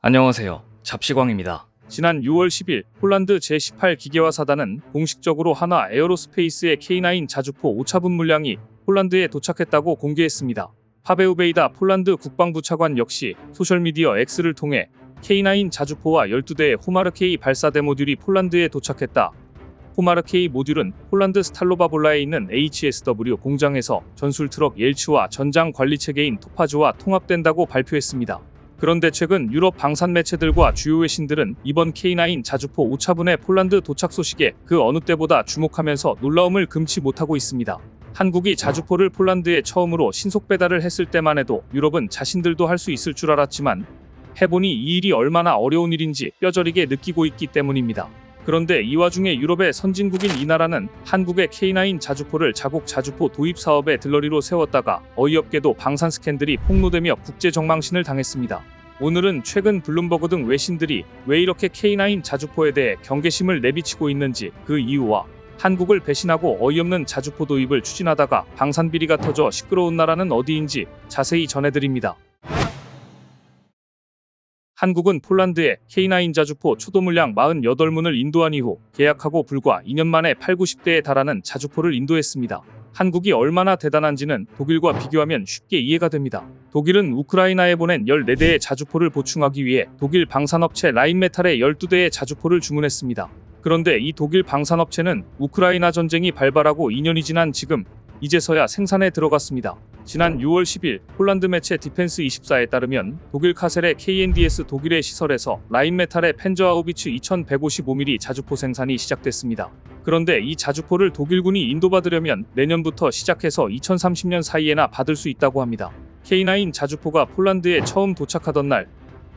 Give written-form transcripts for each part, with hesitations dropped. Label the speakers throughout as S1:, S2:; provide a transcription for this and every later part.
S1: 안녕하세요. 잡시광입니다. 지난 6월 10일 폴란드 제18 기계화사단은 공식적으로 한화 에어로스페이스의 K9 자주포 오차분 물량이 폴란드에 도착했다고 공개했습니다. 파베우 베이다 폴란드 국방부 차관 역시 소셜미디어 X를 통해 K9 자주포와 12대의 호마르K 발사대 모듈이 폴란드에 도착했다. 호마르K 모듈은 폴란드 스탈로바볼라에 있는 HSW 공장에서 전술 트럭 옐츠와 전장 관리체계인 토파즈와 통합된다고 발표했습니다. 그런데 최근 유럽 방산 매체들과 주요 외신들은 이번 K9 자주포 오차분의 폴란드 도착 소식에 그 어느 때보다 주목하면서 놀라움을 금치 못하고 있습니다. 한국이 자주포를 폴란드에 처음으로 신속 배달을 했을 때만 해도 유럽은 자신들도 할 수 있을 줄 알았지만 해보니 이 일이 얼마나 어려운 일인지 뼈저리게 느끼고 있기 때문입니다. 그런데 이 와중에 유럽의 선진국인 이 나라는 한국의 K9 자주포를 자국 자주포 도입 사업의 들러리로 세웠다가 어이없게도 방산 스캔들이 폭로되며 국제 적망신을 당했습니다. 오늘은 최근 블룸버그 등 외신들이 왜 이렇게 K9 자주포에 대해 경계심을 내비치고 있는지 그 이유와 한국을 배신하고 어이없는 자주포 도입을 추진하다가 방산 비리가 터져 시끄러운 나라는 어디인지 자세히 전해드립니다. 한국은 폴란드에 K9 자주포 초도 물량 48문을 인도한 이후 계약하고 불과 2년 만에 80~90대에 달하는 자주포를 인도했습니다. 한국이 얼마나 대단한지는 독일과 비교하면 쉽게 이해가 됩니다. 독일은 우크라이나에 보낸 14대의 자주포를 보충하기 위해 독일 방산업체 라인메탈의 12대의 자주포를 주문했습니다. 그런데 이 독일 방산업체는 우크라이나 전쟁이 발발하고 2년이 지난 지금 이제서야 생산에 들어갔습니다. 지난 6월 10일 폴란드 매체 디펜스24에 따르면 독일 카셀의 KNDS 독일의 시설에서 라인메탈의 펜저하우비츠 2155mm 자주포 생산이 시작됐습니다. 그런데 이 자주포를 독일군이 인도받으려면 내년부터 시작해서 2030년 사이에나 받을 수 있다고 합니다. K9 자주포가 폴란드에 처음 도착하던 날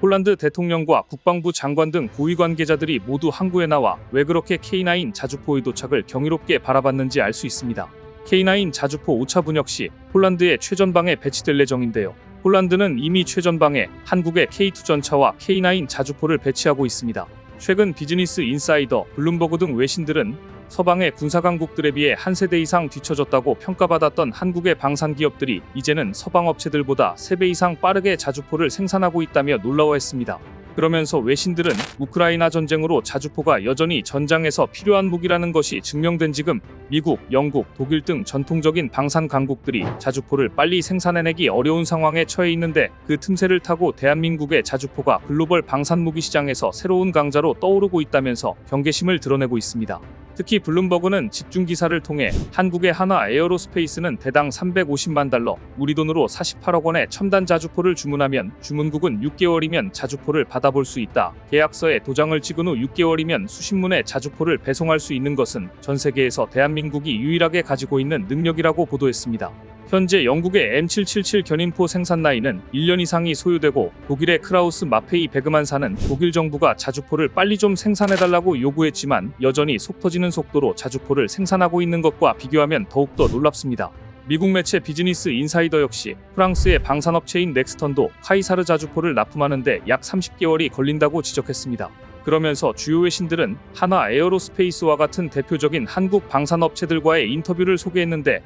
S1: 폴란드 대통령과 국방부 장관 등 고위 관계자들이 모두 항구에 나와 왜 그렇게 K9 자주포의 도착을 경이롭게 바라봤는지 알 수 있습니다. K9 자주포 오차분 역시 폴란드의 최전방에 배치될 예정인데요. 폴란드는 이미 최전방에 한국의 K2 전차와 K9 자주포를 배치하고 있습니다. 최근 비즈니스 인사이더, 블룸버그 등 외신들은 서방의 군사강국들에 비해 한 세대 이상 뒤처졌다고 평가받았던 한국의 방산 기업들이 이제는 서방 업체들보다 3배 이상 빠르게 자주포를 생산하고 있다며 놀라워했습니다. 그러면서 외신들은 우크라이나 전쟁으로 자주포가 여전히 전장에서 필요한 무기라는 것이 증명된 지금 미국, 영국, 독일 등 전통적인 방산 강국들이 자주포를 빨리 생산해내기 어려운 상황에 처해 있는데 그 틈새를 타고 대한민국의 자주포가 글로벌 방산 무기 시장에서 새로운 강자로 떠오르고 있다면서 경계심을 드러내고 있습니다. 특히 블룸버그는 집중 기사를 통해 한국의 한화 에어로스페이스는 대당 350만 달러, 우리 돈으로 48억 원의 첨단 자주포를 주문하면 주문국은 6개월이면 자주포를 받아볼 수 있다. 계약서에 도장을 찍은 후 6개월이면 수십 문의 자주포를 배송할 수 있는 것은 전 세계에서 대한민국이 유일하게 가지고 있는 능력이라고 보도했습니다. 현재 영국의 M777 견인포 생산 라인은 1년 이상이 소요되고 독일의 크라우스 마페이 베그만사는 독일 정부가 자주포를 빨리 좀 생산해달라고 요구했지만 여전히 속 터지는 속도로 자주포를 생산하고 있는 것과 비교하면 더욱더 놀랍습니다. 미국 매체 비즈니스 인사이더 역시 프랑스의 방산업체인 넥스턴도 카이사르 자주포를 납품하는데 약 30개월이 걸린다고 지적했습니다. 그러면서 주요 외신들은 한화 에어로스페이스와 같은 대표적인 한국 방산업체들과의 인터뷰를 소개했는데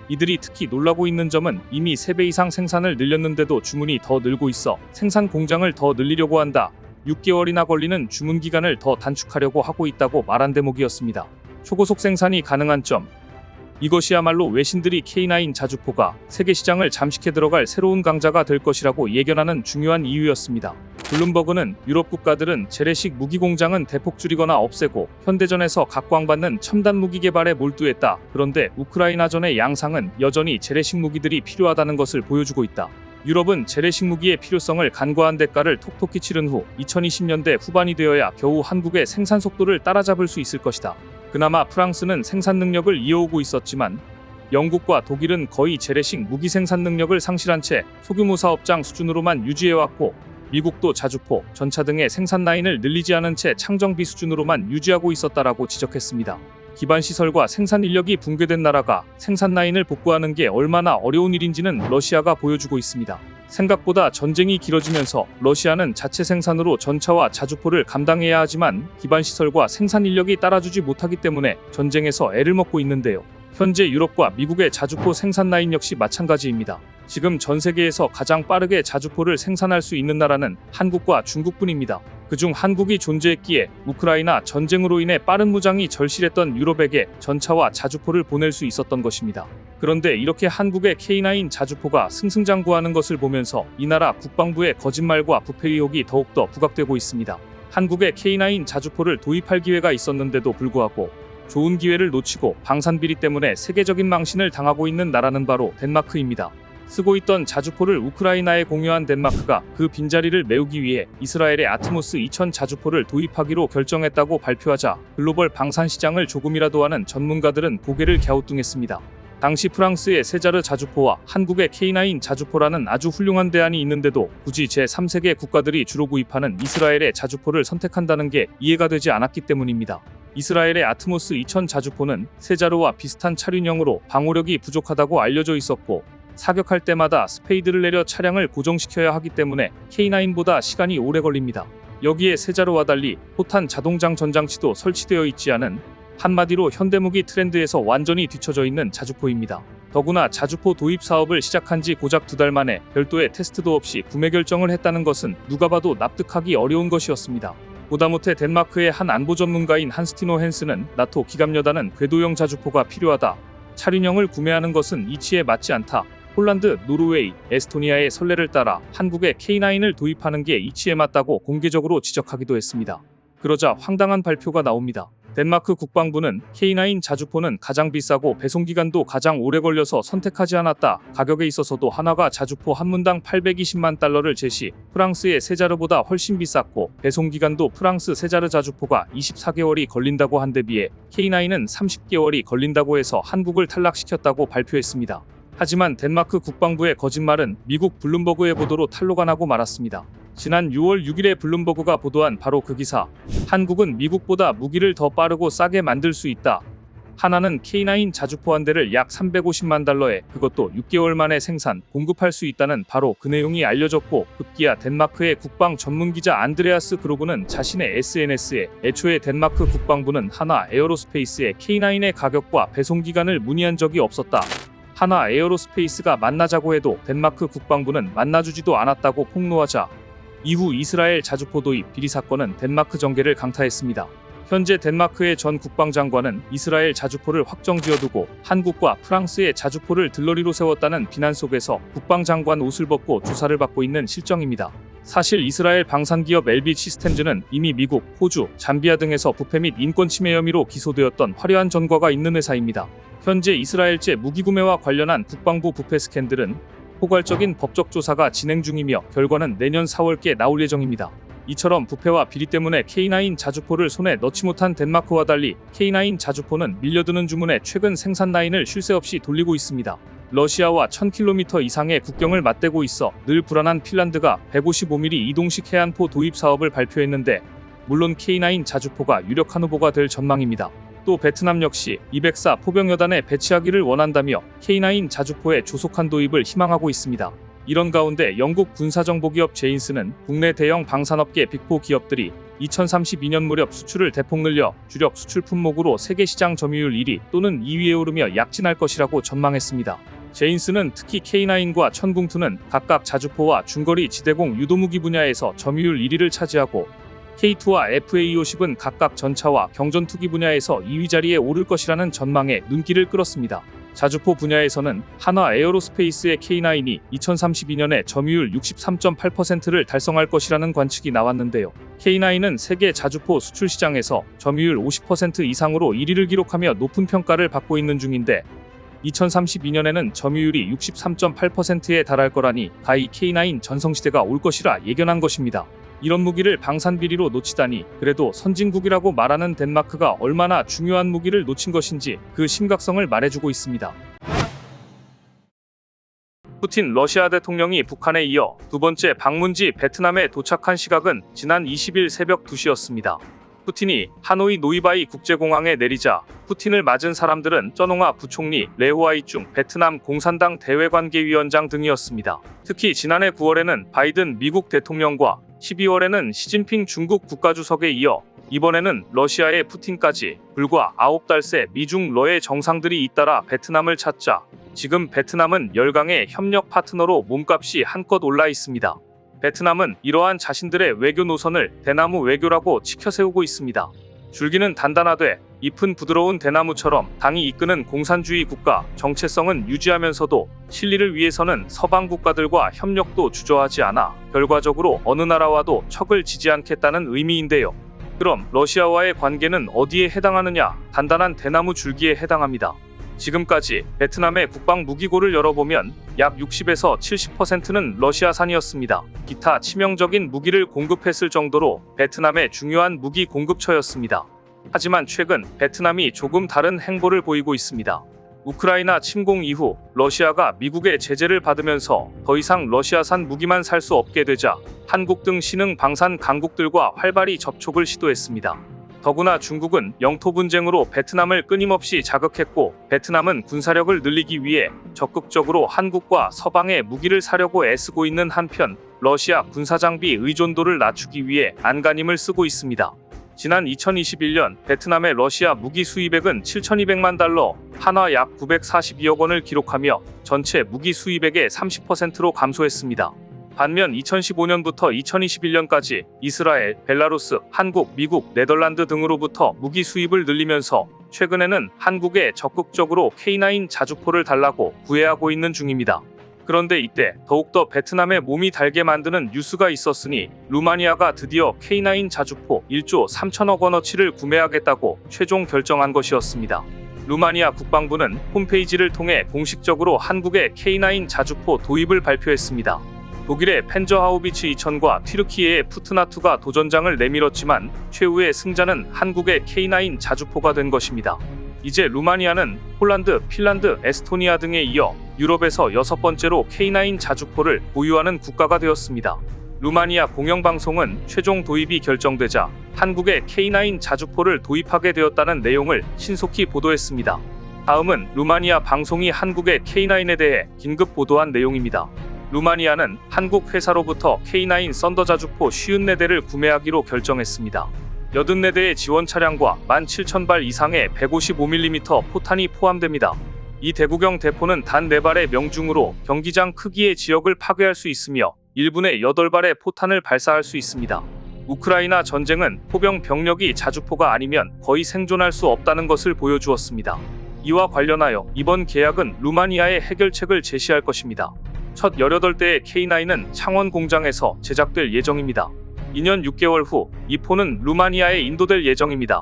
S1: 이들이 특히 놀라고 있는 점은 이미 3배 이상 생산을 늘렸는데도 주문이 더 늘고 있어 생산 공장을 더 늘리려고 한다. 6개월이나 걸리는 주문 기간을 더 단축하려고 하고 있다고 말한 대목이었습니다. 초고속 생산이 가능한 점. 이것이야말로 외신들이 K9 자주포가 세계 시장을 잠식해 들어갈 새로운 강자가 될 것이라고 예견하는 중요한 이유였습니다. 블룸버그는 유럽 국가들은 재래식 무기 공장은 대폭 줄이거나 없애고 현대전에서 각광받는 첨단 무기 개발에 몰두했다. 그런데 우크라이나전의 양상은 여전히 재래식 무기들이 필요하다는 것을 보여주고 있다. 유럽은 재래식 무기의 필요성을 간과한 대가를 톡톡히 치른 후 2020년대 후반이 되어야 겨우 한국의 생산 속도를 따라잡을 수 있을 것이다. 그나마 프랑스는 생산 능력을 이어오고 있었지만 영국과 독일은 거의 재래식 무기 생산 능력을 상실한 채 소규모 사업장 수준으로만 유지해왔고 미국도 자주포, 전차 등의 생산 라인을 늘리지 않은 채 창정비 수준으로만 유지하고 있었다라고 지적했습니다. 기반 시설과 생산 인력이 붕괴된 나라가 생산 라인을 복구하는 게 얼마나 어려운 일인지는 러시아가 보여주고 있습니다. 생각보다 전쟁이 길어지면서 러시아는 자체 생산으로 전차와 자주포를 감당해야 하지만 기반 시설과 생산 인력이 따라주지 못하기 때문에 전쟁에서 애를 먹고 있는데요. 현재 유럽과 미국의 자주포 생산 라인 역시 마찬가지입니다. 지금 전 세계에서 가장 빠르게 자주포를 생산할 수 있는 나라는 한국과 중국뿐입니다. 그중 한국이 존재했기에 우크라이나 전쟁으로 인해 빠른 무장이 절실했던 유럽에게 전차와 자주포를 보낼 수 있었던 것입니다. 그런데 이렇게 한국의 K9 자주포가 승승장구하는 것을 보면서 이 나라 국방부의 거짓말과 부패 의혹이 더욱더 부각되고 있습니다. 한국의 K9 자주포를 도입할 기회가 있었는데도 불구하고 좋은 기회를 놓치고 방산 비리 때문에 세계적인 망신을 당하고 있는 나라는 바로 덴마크입니다. 쓰고 있던 자주포를 우크라이나에 공유한 덴마크가 그 빈자리를 메우기 위해 이스라엘의 아트모스 2000 자주포를 도입하기로 결정했다고 발표하자 글로벌 방산 시장을 조금이라도 아는 전문가들은 고개를 갸우뚱했습니다. 당시 프랑스의 세자르 자주포와 한국의 K9 자주포라는 아주 훌륭한 대안이 있는데도 굳이 제3세계 국가들이 주로 구입하는 이스라엘의 자주포를 선택한다는 게 이해가 되지 않았기 때문입니다. 이스라엘의 아트모스 2000 자주포는 세자르와 비슷한 차륜형으로 방호력이 부족하다고 알려져 있었고 사격할 때마다 스페이드를 내려 차량을 고정시켜야 하기 때문에 K9보다 시간이 오래 걸립니다. 여기에 세자르와 달리 포탄 자동장 전장치도 설치되어 있지 않은 한마디로 현대무기 트렌드에서 완전히 뒤처져 있는 자주포입니다. 더구나 자주포 도입 사업을 시작한 지 고작 2달 만에 별도의 테스트도 없이 구매 결정을 했다는 것은 누가 봐도 납득하기 어려운 것이었습니다. 보다못해 덴마크의 한 안보 전문가인 한스티노 헨스는 나토 기갑여단은 궤도형 자주포가 필요하다. 차륜형을 구매하는 것은 이치에 맞지 않다. 폴란드, 노르웨이, 에스토니아의 선례를 따라 한국에 K9을 도입하는 게 이치에 맞다고 공개적으로 지적하기도 했습니다. 그러자 황당한 발표가 나옵니다. 덴마크 국방부는 K9 자주포는 가장 비싸고 배송기간도 가장 오래 걸려서 선택하지 않았다. 가격에 있어서도 하나가 자주포 한 문당 820만 달러를 제시, 프랑스의 세자르보다 훨씬 비쌌고 배송기간도 프랑스 세자르 자주포가 24개월이 걸린다고 한 데 비해 K9은 30개월이 걸린다고 해서 한국을 탈락시켰다고 발표했습니다. 하지만 덴마크 국방부의 거짓말은 미국 블룸버그의 보도로 탄로가 나고 말았습니다. 지난 6월 6일에 블룸버그가 보도한 바로 그 기사. 한국은 미국보다 무기를 더 빠르고 싸게 만들 수 있다. 하나는 K9 자주포 한 대를 약 350만 달러에 그것도 6개월 만에 생산, 공급할 수 있다는 바로 그 내용이 알려졌고 급기야 덴마크의 국방 전문기자 안드레아스 그로그는 자신의 SNS에 애초에 덴마크 국방부는 하나 에어로스페이스의 K9의 가격과 배송기간을 문의한 적이 없었다. 하나 에어로스페이스가 만나자고 해도 덴마크 국방부는 만나주지도 않았다고 폭로하자 이후 이스라엘 자주포 도입 비리 사건은 덴마크 정계를 강타했습니다. 현재 덴마크의 전 국방장관은 이스라엘 자주포를 확정 지어두고 한국과 프랑스의 자주포를 들러리로 세웠다는 비난 속에서 국방장관 옷을 벗고 조사를 받고 있는 실정입니다. 사실 이스라엘 방산기업 LB 시스템즈는 이미 미국, 호주, 잠비아 등에서 부패 및 인권 침해 혐의로 기소되었던 화려한 전과가 있는 회사입니다. 현재 이스라엘제 무기 구매와 관련한 국방부 부패 스캔들은 포괄적인 법적 조사가 진행 중이며 결과는 내년 4월께 나올 예정입니다. 이처럼 부패와 비리 때문에 K9 자주포를 손에 넣지 못한 덴마크와 달리 K9 자주포는 밀려드는 주문에 최근 생산 라인을 쉴 새 없이 돌리고 있습니다. 러시아와 1000km 이상의 국경을 맞대고 있어 늘 불안한 핀란드가 155mm 이동식 해안포 도입 사업을 발표했는데 물론 K9 자주포가 유력한 후보가 될 전망입니다. 또 베트남 역시 204 포병여단에 배치하기를 원한다며 K9 자주포의 조속한 도입을 희망하고 있습니다. 이런 가운데 영국 군사정보기업 제인스는 국내 대형 방산업계 빅4 기업들이 2032년 무렵 수출을 대폭 늘려 주력 수출 품목으로 세계 시장 점유율 1위 또는 2위에 오르며 약진할 것이라고 전망했습니다. 제인스는 특히 K9과 천궁2는 각각 자주포와 중거리 지대공 유도무기 분야에서 점유율 1위를 차지하고 K2와 FA50은 각각 전차와 경전투기 분야에서 2위 자리에 오를 것이라는 전망에 눈길을 끌었습니다. 자주포 분야에서는 한화 에어로스페이스의 K9이 2032년에 점유율 63.8%를 달성할 것이라는 관측이 나왔는데요. K9은 세계 자주포 수출 시장에서 점유율 50% 이상으로 1위를 기록하며 높은 평가를 받고 있는 중인데 2032년에는 점유율이 63.8%에 달할 거라니 가히 K9 전성시대가 올 것이라 예견한 것입니다. 이런 무기를 방산 비리로 놓치다니 그래도 선진국이라고 말하는 덴마크가 얼마나 중요한 무기를 놓친 것인지 그 심각성을 말해주고 있습니다. 푸틴 러시아 대통령이 북한에 이어 두 번째 방문지 베트남에 도착한 시각은 지난 20일 새벽 2시였습니다. 푸틴이 하노이 노이바이 국제공항에 내리자 푸틴을 맞은 사람들은 쩌농아 부총리, 레호아이중 베트남 공산당 대외관계위원장 등이었습니다. 특히 지난해 9월에는 바이든 미국 대통령과 12월에는 시진핑 중국 국가주석에 이어 이번에는 러시아의 푸틴까지 불과 9달 새 미중 러의 정상들이 잇따라 베트남을 찾자 지금 베트남은 열강의 협력 파트너로 몸값이 한껏 올라 있습니다. 베트남은 이러한 자신들의 외교 노선을 대나무 외교라고 치켜세우고 있습니다. 줄기는 단단하되 잎은 부드러운 대나무처럼 당이 이끄는 공산주의 국가 정체성은 유지하면서도 실리를 위해서는 서방 국가들과 협력도 주저하지 않아 결과적으로 어느 나라와도 척을 지지 않겠다는 의미인데요. 그럼 러시아와의 관계는 어디에 해당하느냐? 단단한 대나무 줄기에 해당합니다. 지금까지 베트남의 국방 무기고를 열어보면 약 60에서 70%는 러시아산이었습니다. 기타 치명적인 무기를 공급했을 정도로 베트남의 중요한 무기 공급처였습니다. 하지만 최근 베트남이 조금 다른 행보를 보이고 있습니다. 우크라이나 침공 이후 러시아가 미국의 제재를 받으면서 더 이상 러시아산 무기만 살 수 없게 되자 한국 등 신흥 방산 강국들과 활발히 접촉을 시도했습니다. 더구나 중국은 영토 분쟁으로 베트남을 끊임없이 자극했고 베트남은 군사력을 늘리기 위해 적극적으로 한국과 서방의 무기를 사려고 애쓰고 있는 한편 러시아 군사장비 의존도를 낮추기 위해 안간힘을 쓰고 있습니다. 지난 2021년 베트남의 러시아 무기 수입액은 7,200만 달러, 한화 약 942억 원을 기록하며 전체 무기 수입액의 30%로 감소했습니다. 반면 2015년부터 2021년까지 이스라엘, 벨라루스, 한국, 미국, 네덜란드 등으로부터 무기 수입을 늘리면서 최근에는 한국에 적극적으로 K9 자주포를 달라고 구애하고 있는 중입니다. 그런데 이때 더욱더 베트남의 몸이 달게 만드는 뉴스가 있었으니 루마니아가 드디어 K9 자주포 1조 3천억 원어치를 구매하겠다고 최종 결정한 것이었습니다. 루마니아 국방부는 홈페이지를 통해 공식적으로 한국의 K9 자주포 도입을 발표했습니다. 독일의 펜저하우비츠 2000과 튀르키예의 푸트나투가 도전장을 내밀었지만 최후의 승자는 한국의 K9 자주포가 된 것입니다. 이제 루마니아는 폴란드, 핀란드, 에스토니아 등에 이어 유럽에서 6번째로 K9 자주포를 보유하는 국가가 되었습니다. 루마니아 공영방송은 최종 도입이 결정되자 한국의 K9 자주포를 도입하게 되었다는 내용을 신속히 보도했습니다. 다음은 루마니아 방송이 한국의 K9에 대해 긴급 보도한 내용입니다. 루마니아는 한국 회사로부터 K9 썬더 자주포 54대를 구매하기로 결정했습니다. 84대의 지원 차량과 17,000발 이상의 155mm 포탄이 포함됩니다. 이 대구경 대포는 단 4발의 명중으로 경기장 크기의 지역을 파괴할 수 있으며 1분에 8발의 포탄을 발사할 수 있습니다. 우크라이나 전쟁은 포병 병력이 자주포가 아니면 거의 생존할 수 없다는 것을 보여주었습니다. 이와 관련하여 이번 계약은 루마니아의 해결책을 제시할 것입니다. 첫 18대의 K9은 창원 공장에서 제작될 예정입니다. 2년 6개월 후 이 포는 루마니아에 인도될 예정입니다.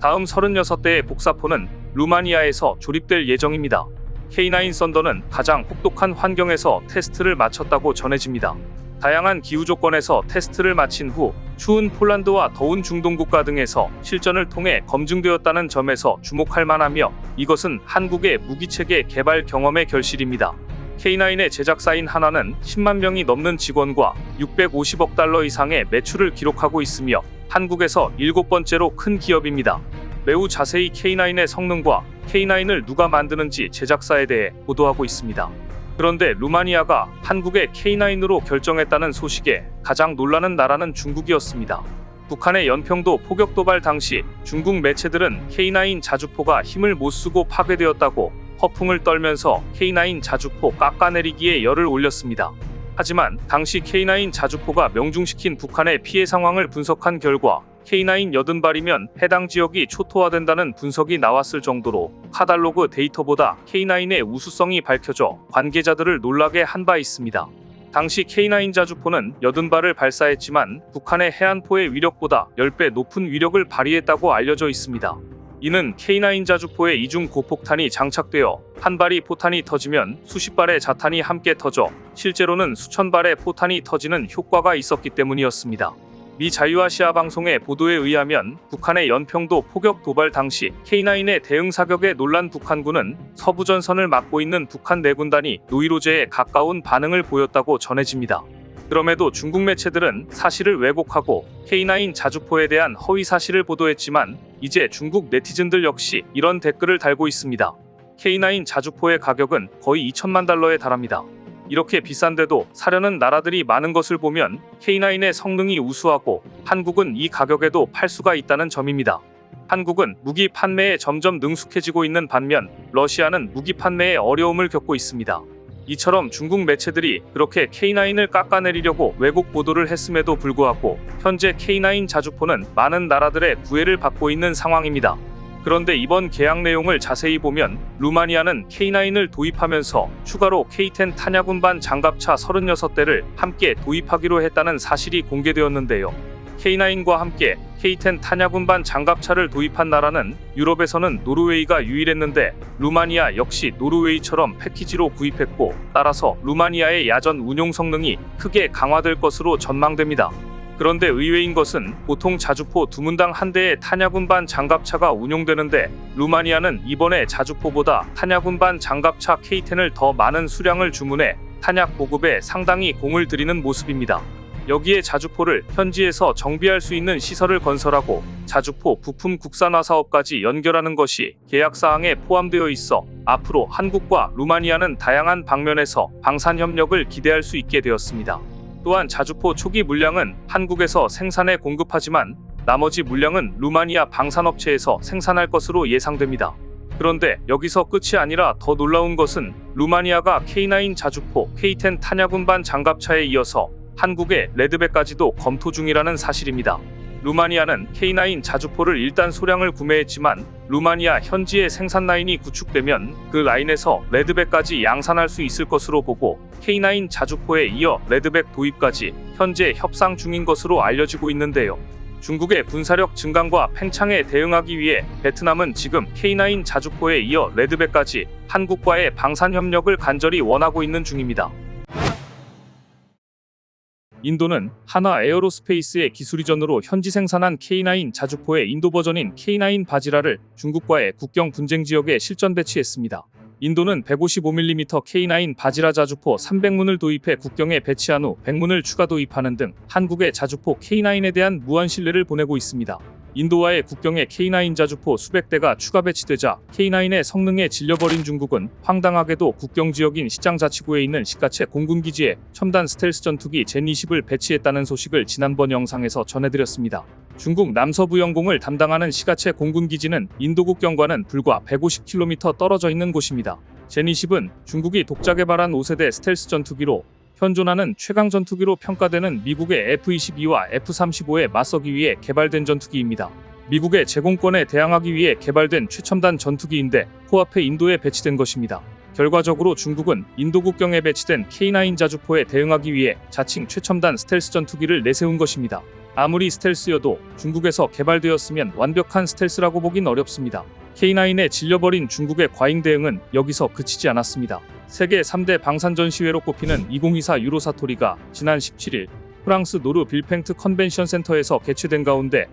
S1: 다음 36대의 복사포는 루마니아에서 조립될 예정입니다. K9 썬더는 가장 혹독한 환경에서 테스트를 마쳤다고 전해집니다. 다양한 기후 조건에서 테스트를 마친 후 추운 폴란드와 더운 중동 국가 등에서 실전을 통해 검증되었다는 점에서 주목할 만하며 이것은 한국의 무기체계 개발 경험의 결실입니다. K9의 제작사인 한화는 10만 명이 넘는 직원과 650억 달러 이상의 매출을 기록하고 있으며 한국에서 7번째로 큰 기업입니다. 매우 자세히 K9의 성능과 K9을 누가 만드는지 제작사에 대해 보도하고 있습니다. 그런데 루마니아가 한국의 K9으로 결정했다는 소식에 가장 놀라는 나라는 중국이었습니다. 북한의 연평도 포격 도발 당시 중국 매체들은 K9 자주포가 힘을 못 쓰고 파괴되었다고 허풍을 떨면서 K9 자주포 깎아내리기에 열을 올렸습니다. 하지만 당시 K9 자주포가 명중시킨 북한의 피해 상황을 분석한 결과 K9 80발이면 해당 지역이 초토화된다는 분석이 나왔을 정도로 카달로그 데이터보다 K9의 우수성이 밝혀져 관계자들을 놀라게 한 바 있습니다. 당시 K9 자주포는 80발을 발사했지만 북한의 해안포의 위력보다 10배 높은 위력을 발휘했다고 알려져 있습니다. 이는 K9 자주포에 이중 고폭탄이 장착되어 한 발이 포탄이 터지면 수십 발의 자탄이 함께 터져 실제로는 수천 발의 포탄이 터지는 효과가 있었기 때문이었습니다. 미 자유아시아 방송의 보도에 의하면 북한의 연평도 포격 도발 당시 K9의 대응 사격에 놀란 북한군은 서부전선을 막고 있는 북한 내군단이 노이로제에 가까운 반응을 보였다고 전해집니다. 그럼에도 중국 매체들은 사실을 왜곡하고 K9 자주포에 대한 허위 사실을 보도했지만 이제 중국 네티즌들 역시 이런 댓글을 달고 있습니다. K9 자주포의 가격은 거의 2천만 달러에 달합니다. 이렇게 비싼데도 사려는 나라들이 많은 것을 보면 K9의 성능이 우수하고 한국은 이 가격에도 팔 수가 있다는 점입니다. 한국은 무기 판매에 점점 능숙해지고 있는 반면 러시아는 무기 판매에 어려움을 겪고 있습니다. 이처럼 중국 매체들이 그렇게 K9을 깎아내리려고 왜곡 보도를 했음에도 불구하고 현재 K9 자주포는 많은 나라들의 구애를 받고 있는 상황입니다. 그런데 이번 계약 내용을 자세히 보면 루마니아는 K9을 도입하면서 추가로 K10 탄약운반 장갑차 36대를 함께 도입하기로 했다는 사실이 공개되었는데요. K9과 함께 K10 탄약운반 장갑차를 도입한 나라는 유럽에서는 노르웨이가 유일했는데 루마니아 역시 노르웨이처럼 패키지로 구입했고 따라서 루마니아의 야전 운용 성능이 크게 강화될 것으로 전망됩니다. 그런데 의외인 것은 보통 자주포 2문당 한 대의 탄약운반 장갑차가 운용되는데 루마니아는 이번에 자주포보다 탄약운반 장갑차 K10을 더 많은 수량을 주문해 탄약 보급에 상당히 공을 들이는 모습입니다. 여기에 자주포를 현지에서 정비할 수 있는 시설을 건설하고 자주포 부품 국산화 사업까지 연결하는 것이 계약 사항에 포함되어 있어 앞으로 한국과 루마니아는 다양한 방면에서 방산 협력을 기대할 수 있게 되었습니다. 또한 자주포 초기 물량은 한국에서 생산해 공급하지만 나머지 물량은 루마니아 방산업체에서 생산할 것으로 예상됩니다. 그런데 여기서 끝이 아니라 더 놀라운 것은 루마니아가 K9 자주포, K10 탄약운반 장갑차에 이어서 한국의 레드백까지도 검토 중이라는 사실입니다. 루마니아는 K9 자주포를 일단 소량을 구매했지만 루마니아 현지의 생산 라인이 구축되면 그 라인에서 레드백까지 양산할 수 있을 것으로 보고 K9 자주포에 이어 레드백 도입까지 현재 협상 중인 것으로 알려지고 있는데요. 중국의 군사력 증강과 팽창에 대응하기 위해 베트남은 지금 K9 자주포에 이어 레드백까지 한국과의 방산 협력을 간절히 원하고 있는 중입니다. 인도는 하나 에어로스페이스의 기술 이전으로 현지 생산한 K9 자주포의 인도 버전인 K9 바지라를 중국과의 국경 분쟁 지역에 실전 배치했습니다. 인도는 155mm K9 바지라 자주포 300문을 도입해 국경에 배치한 후 100문을 추가 도입하는 등 한국의 자주포 K9에 대한 무한 신뢰를 보내고 있습니다. 인도와의 국경에 K9 자주포 수백 대가 추가 배치되자 K9의 성능에 질려버린 중국은 황당하게도 국경 지역인 시장자치구에 있는 시가체 공군기지에 첨단 스텔스 전투기 젠20을 배치했다는 소식을 지난번 영상에서 전해드렸습니다. 중국 남서부 영공을 담당하는 시가체 공군기지는 인도 국경과는 불과 150km 떨어져 있는 곳입니다. 젠20은 중국이 독자 개발한 5세대 스텔스 전투기로 현존하는 최강 전투기로 평가되는 미국의 F-22와 F-35에 맞서기 위해 개발된 전투기입니다. 미국의 제공권에 대항하기 위해 개발된 최첨단 전투기인데 코앞에 인도에 배치된 것입니다. 결과적으로 중국은 인도 국경에 배치된 K9 자주포에 대응하기 위해 자칭 최첨단 스텔스 전투기를 내세운 것입니다. 아무리 스텔스여도 중국에서 개발되었으면 완벽한 스텔스라고 보긴 어렵습니다. K9에 질려버린 중국의 과잉 대응은 여기서 그치지 않았습니다. 세계 3대 방산 전시회로 꼽히는 2024 유로사토리가 지난 17일 프랑스 노르 빌팽트 컨벤션 센터에서 개최된 가운데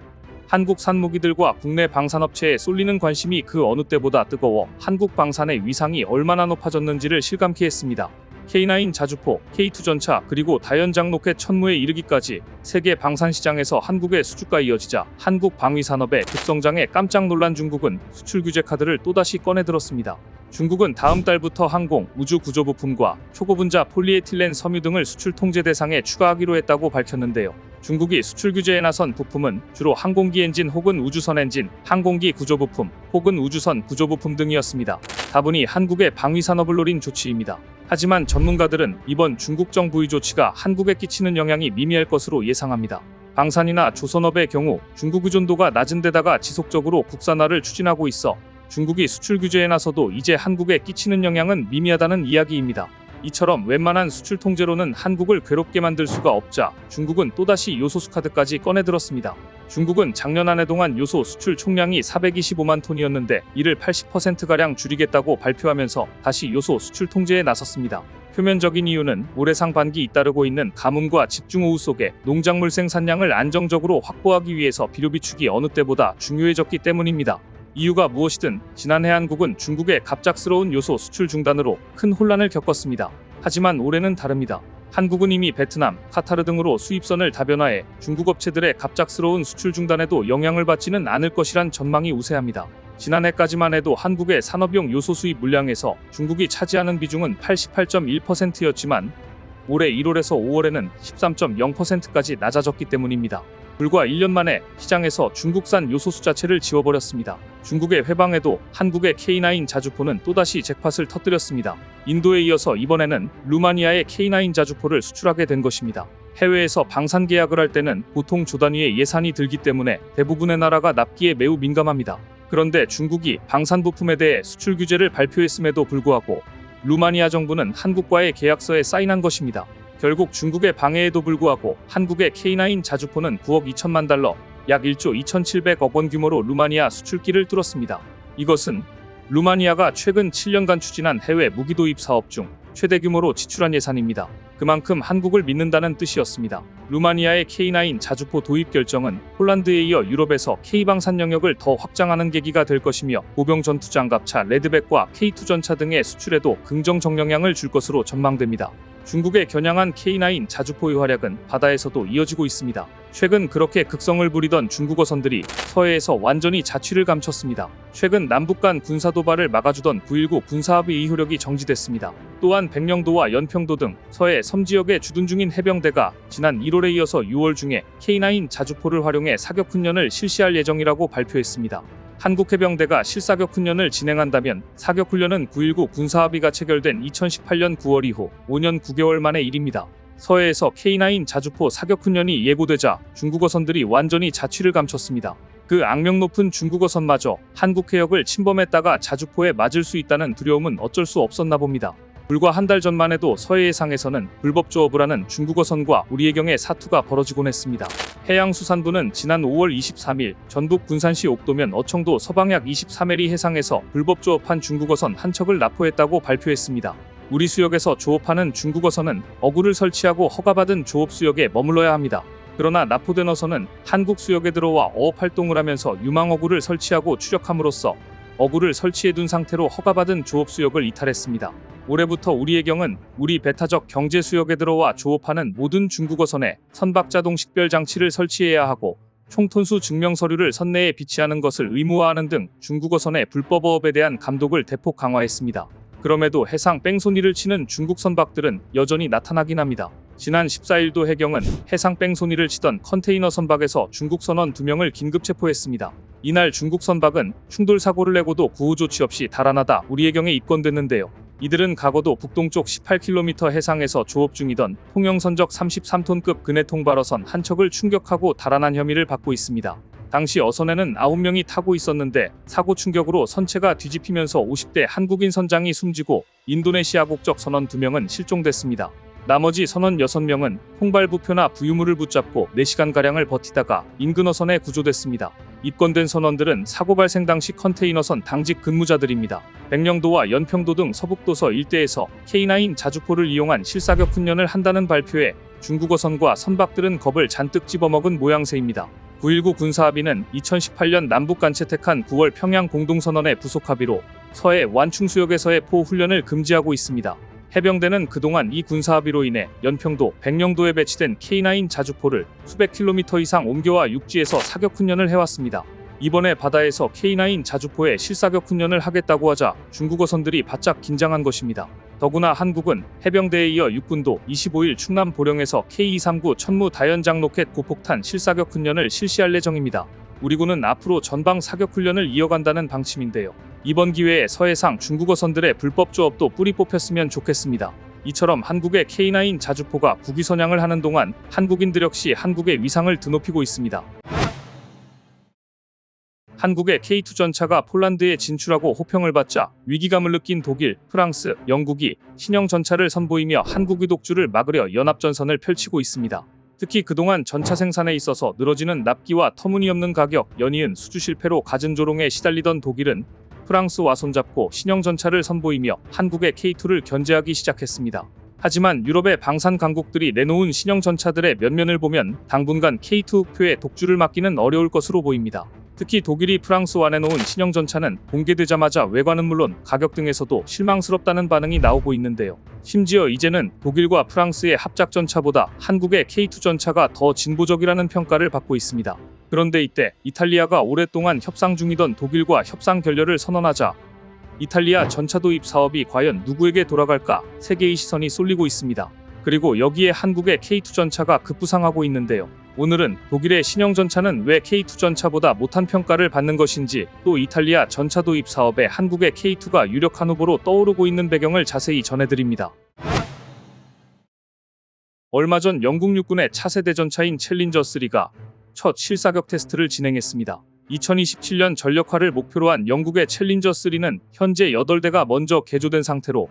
S1: 한국산 무기들과 국내 방산업체에 쏠리는 관심이 그 어느 때보다 뜨거워 한국 방산의 위상이 얼마나 높아졌는지를 실감케 했습니다. K9 자주포, K2 전차 그리고 다연장 로켓 천무에 이르기까지 세계 방산 시장에서 한국의 수주가 이어지자 한국 방위산업의 급성장에 깜짝 놀란 중국은 수출 규제 카드를 또다시 꺼내들었습니다. 중국은 다음 달부터 항공, 우주 구조 부품과 초고분자 폴리에틸렌 섬유 등을 수출 통제 대상에 추가하기로 했다고 밝혔는데요. 중국이 수출 규제에 나선 부품은 주로 항공기 엔진 혹은 우주선 엔진, 항공기 구조 부품 혹은 우주선 구조 부품 등이었습니다. 다분히 한국의 방위산업을 노린 조치입니다. 하지만 전문가들은 이번 중국 정부의 조치가 한국에 끼치는 영향이 미미할 것으로 예상합니다. 방산이나 조선업의 경우 중국 의존도가 낮은 데다가 지속적으로 국산화를 추진하고 있어 중국이 수출 규제에 나서도 이제 한국에 끼치는 영향은 미미하다는 이야기입니다. 이처럼 웬만한 수출 통제로는 한국을 괴롭게 만들 수가 없자 중국은 또다시 요소수 카드까지 꺼내들었습니다. 중국은 작년 한 해 동안 요소 수출 총량이 425만 톤이었는데 이를 80%가량 줄이겠다고 발표하면서 다시 요소 수출 통제에 나섰습니다. 표면적인 이유는 올해 상반기 잇따르고 있는 가뭄과 집중호우 속에 농작물 생산량을 안정적으로 확보하기 위해서 비료 비축이 어느 때보다 중요해졌기 때문입니다. 이유가 무엇이든 지난해 한국은 중국의 갑작스러운 요소 수출 중단으로 큰 혼란을 겪었습니다. 하지만 올해는 다릅니다. 한국은 이미 베트남, 카타르 등으로 수입선을 다변화해 중국 업체들의 갑작스러운 수출 중단에도 영향을 받지는 않을 것이란 전망이 우세합니다. 지난해까지만 해도 한국의 산업용 요소 수입 물량에서 중국이 차지하는 비중은 88.1%였지만 올해 1월에서 5월에는 13.0%까지 낮아졌기 때문입니다. 불과 1년 만에 시장에서 중국산 요소수 자체를 지워버렸습니다. 중국의 회방에도 한국의 K9 자주포는 또다시 잭팟을 터뜨렸습니다. 인도에 이어서 이번에는 루마니아의 K9 자주포를 수출하게 된 것입니다. 해외에서 방산 계약을 할 때는 보통 조 단위의 예산이 들기 때문에 대부분의 나라가 납기에 매우 민감합니다. 그런데 중국이 방산 부품에 대해 수출 규제를 발표했음에도 불구하고 루마니아 정부는 한국과의 계약서에 사인한 것입니다. 결국 중국의 방해에도 불구하고 한국의 K9 자주포는 9억 2천만 달러, 약 1조 2,700억 원 규모로 루마니아 수출길을 뚫었습니다. 이것은 루마니아가 최근 7년간 추진한 해외 무기 도입 사업 중 최대 규모로 지출한 예산입니다. 그만큼 한국을 믿는다는 뜻이었습니다. 루마니아의 K9 자주포 도입 결정은 폴란드에 이어 유럽에서 K방산 영역을 더 확장하는 계기가 될 것이며 보병 전투 장갑차 레드백과 K2 전차 등의 수출에도 긍정적 영향을 줄 것으로 전망됩니다. 중국의 겨냥한 K9 자주포의 활약은 바다에서도 이어지고 있습니다. 최근 그렇게 극성을 부리던 중국 어선들이 서해에서 완전히 자취를 감췄습니다. 최근 남북 간 군사 도발을 막아주던 9.19 군사합의 효력이 정지됐습니다. 또한 백령도와 연평도 등 서해 섬지역에 주둔 중인 해병대가 지난 1월에 이어서 6월 중에 K9 자주포를 활용해 사격 훈련을 실시할 예정이라고 발표했습니다. 한국 해병대가 실사격 훈련을 진행한다면 사격 훈련은 9.19 군사합의가 체결된 2018년 9월 이후 5년 9개월 만의 일입니다. 서해에서 K9 자주포 사격 훈련이 예고되자 중국 어선들이 완전히 자취를 감췄습니다. 그 악명 높은 중국 어선마저 한국 해역을 침범했다가 자주포에 맞을 수 있다는 두려움은 어쩔 수 없었나 봅니다. 불과 한 달 전만 해도 서해 해상에서는 불법 조업을 하는 중국 어선과 우리해경의 사투가 벌어지곤 했습니다. 해양수산부는 지난 5월 23일 전북 군산시 옥도면 어청도 서방약 23해리 해상에서 불법 조업한 중국 어선 한 척을 납포했다고 발표했습니다. 우리 수역에서 조업하는 중국 어선은 어구를 설치하고 허가받은 조업 수역에 머물러야 합니다. 그러나 납포된 어선은 한국 수역에 들어와 어업 활동을 하면서 유망 어구를 설치하고 추력함으로써 어구를 설치해둔 상태로 허가받은 조업 수역을 이탈했습니다. 올해부터 우리해경은 우리 배타적 경제 수역에 들어와 조업하는 모든 중국 어선에 선박자동 식별 장치를 설치해야 하고 총톤수 증명 서류를 선내에 비치하는 것을 의무화하는 등 중국 어선의 불법 어업에 대한 감독을 대폭 강화했습니다. 그럼에도 해상 뺑소니를 치는 중국 선박들은 여전히 나타나긴 합니다. 지난 14일도 해경은 해상 뺑소니를 치던 컨테이너 선박에서 중국 선원 2명을 긴급 체포했습니다. 이날 중국 선박은 충돌 사고를 내고도 구호 조치 없이 달아나다 우리해경에 입건됐는데요. 이들은 과거도 북동쪽 18km 해상에서 조업 중이던 통영선적 33톤급 근해통 발어선 한 척을 충격하고 달아난 혐의를 받고 있습니다. 당시 어선에는 9명이 타고 있었는데 사고 충격으로 선체가 뒤집히면서 50대 한국인 선장이 숨지고 인도네시아 국적 선원 2명은 실종됐습니다. 나머지 선원 6명은 홍발부표나 부유물을 붙잡고 4시간가량을 버티다가 인근 어선에 구조됐습니다. 입건된 선원들은 사고 발생 당시 컨테이너선 당직 근무자들입니다. 백령도와 연평도 등 서북도서 일대에서 K9 자주포를 이용한 실사격 훈련을 한다는 발표에 중국 어선과 선박들은 겁을 잔뜩 집어먹은 모양새입니다. 9.19 군사합의는 2018년 남북간 채택한 9월 평양 공동선언의 부속합의로 서해 완충수역에서의 포훈련을 금지하고 있습니다. 해병대는 그동안 이 군사합의로 인해 연평도, 백령도에 배치된 K9 자주포를 수백 킬로미터 이상 옮겨와 육지에서 사격 훈련을 해왔습니다. 이번에 바다에서 K9 자주포의 실사격 훈련을 하겠다고 하자 중국 어선들이 바짝 긴장한 것입니다. 더구나 한국은 해병대에 이어 육군도 25일 충남 보령에서 K239 천무 다연장 로켓 고폭탄 실사격 훈련을 실시할 예정입니다. 우리 군은 앞으로 전방 사격 훈련을 이어간다는 방침인데요. 이번 기회에 서해상 중국 어선들의 불법 조업도 뿌리 뽑혔으면 좋겠습니다. 이처럼 한국의 K9 자주포가 국위 선양을 하는 동안 한국인들 역시 한국의 위상을 드높이고 있습니다. 한국의 K2 전차가 폴란드에 진출하고 호평을 받자 위기감을 느낀 독일, 프랑스, 영국이 신형 전차를 선보이며 한국의 독주를 막으려 연합전선을 펼치고 있습니다. 특히 그동안 전차 생산에 있어서 늘어지는 납기와 터무니없는 가격, 연이은 수주 실패로 갖은 조롱에 시달리던 독일은 프랑스와 손잡고 신형 전차를 선보이며 한국의 K2를 견제하기 시작했습니다. 하지만 유럽의 방산 강국들이 내놓은 신형 전차들의 면면을 보면 당분간 K2 표의 독주를 막기는 어려울 것으로 보입니다. 특히 독일이 프랑스와 내놓은 신형 전차는 공개되자마자 외관은 물론 가격 등에서도 실망스럽다는 반응이 나오고 있는데요. 심지어 이제는 독일과 프랑스의 합작 전차보다 한국의 K2 전차가 더 진보적이라는 평가를 받고 있습니다. 그런데 이때 이탈리아가 오랫동안 협상 중이던 독일과 협상 결렬을 선언하자 이탈리아 전차 도입 사업이 과연 누구에게 돌아갈까 세계의 시선이 쏠리고 있습니다. 그리고 여기에 한국의 K2 전차가 급부상하고 있는데요. 오늘은 독일의 신형 전차는 왜 K2 전차보다 못한 평가를 받는 것인지, 또 이탈리아 전차 도입 사업에 한국의 K2가 유력한 후보로 떠오르고 있는 배경을 자세히 전해드립니다. 얼마 전 영국 육군의 차세대 전차인 챌린저 3가 첫 실사격 테스트를 진행했습니다. 2027년 전력화를 목표로 한 영국의 챌린저 3는 현재 8대가 먼저 개조된 상태로